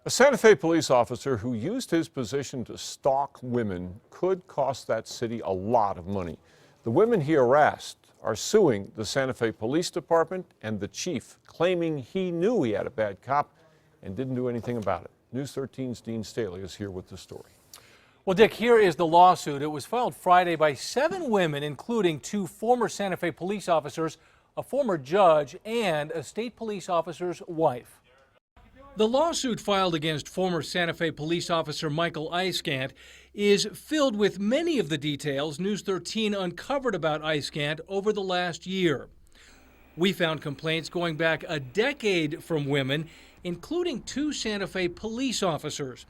A Santa Fe police officer who used his position to stalk women could cost that city a lot of money. The women he harassed are suing the Santa Fe Police Department and the chief, claiming he knew he had a bad cop and didn't do anything about it. News 13's Dean Staley is here with the story. Well, Dick, here is the lawsuit. It was filed Friday by 7 women, including 2 former Santa Fe police officers, a former judge, and a state police officer's wife. The lawsuit filed against former Santa Fe police officer Michael Iskant is filled with many of the details News 13 uncovered about Iskant over the last year. We found complaints going back a decade from women, including 2 Santa Fe police officers.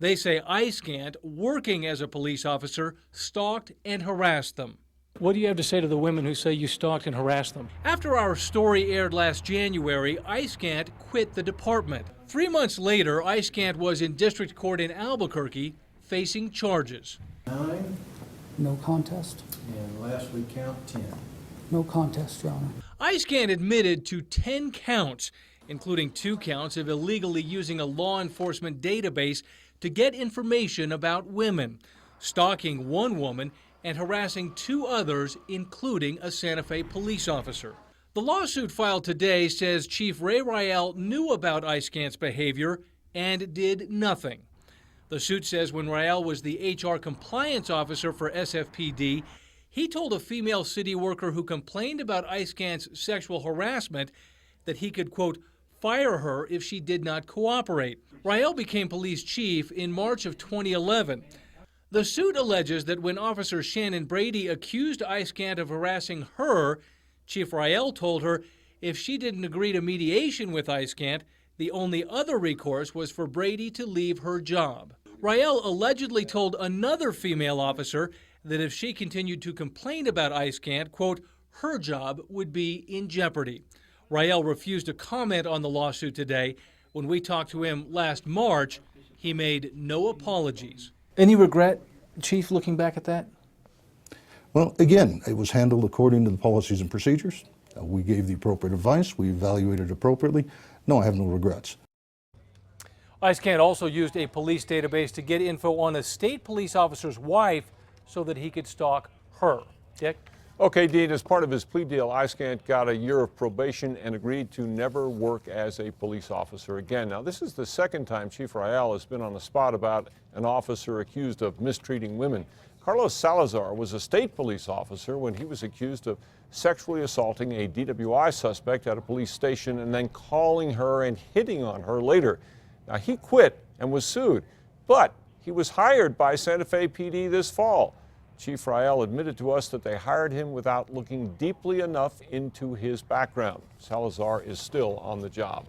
They say Iskant, working as a police officer, stalked and harassed them. What do you have to say to the women who say you stalked and harassed them? After our story aired last January, Iskant quit the department. 3 months later, Iskant was in district court in Albuquerque facing charges. 9, No contest. and last we count 10. No contest, Your Honor. Iskant admitted to 10 counts, including 2 counts of illegally using a law enforcement database to get information about women, stalking 1 woman, and harassing 2 others, including a Santa Fe police officer. The lawsuit filed today says Chief Ray Rael knew about Iskant's behavior and did nothing. The suit says when Rael was the HR compliance officer for SFPD, he told a female city worker who complained about Iskant's sexual harassment that he could, quote, fire her if she did not cooperate. Rael became police chief in March of 2011. The suit alleges that when Officer Shannon Brady accused Iskant of harassing her, Chief Rael told her if she didn't agree to mediation with Iskant, the only other recourse was for Brady to leave her job. Rael allegedly told another female officer that if she continued to complain about Iskant, quote, her job would be in jeopardy. Rael refused to comment on the lawsuit today. When we talked to him last March, he made no apologies. Any regret, Chief, looking back at that? Well, again, it was handled according to the policies and procedures. We gave the appropriate advice. We evaluated appropriately. No, I have no regrets. Iskant also used a police database to get info on a state police officer's wife so that he could stalk her. Dick? Okay, Dean, as part of his plea deal, Iskant got a year of probation and agreed to never work as a police officer again. Now, this is the second time Chief Rael has been on the spot about an officer accused of mistreating women. Carlos Salazar was a state police officer when he was accused of sexually assaulting a DWI suspect at a police station and then calling her and hitting on her later. Now, he quit and was sued, but he was hired by Santa Fe PD this fall. Chief Rael admitted to us that they hired him without looking deeply enough into his background. Salazar is still on the job.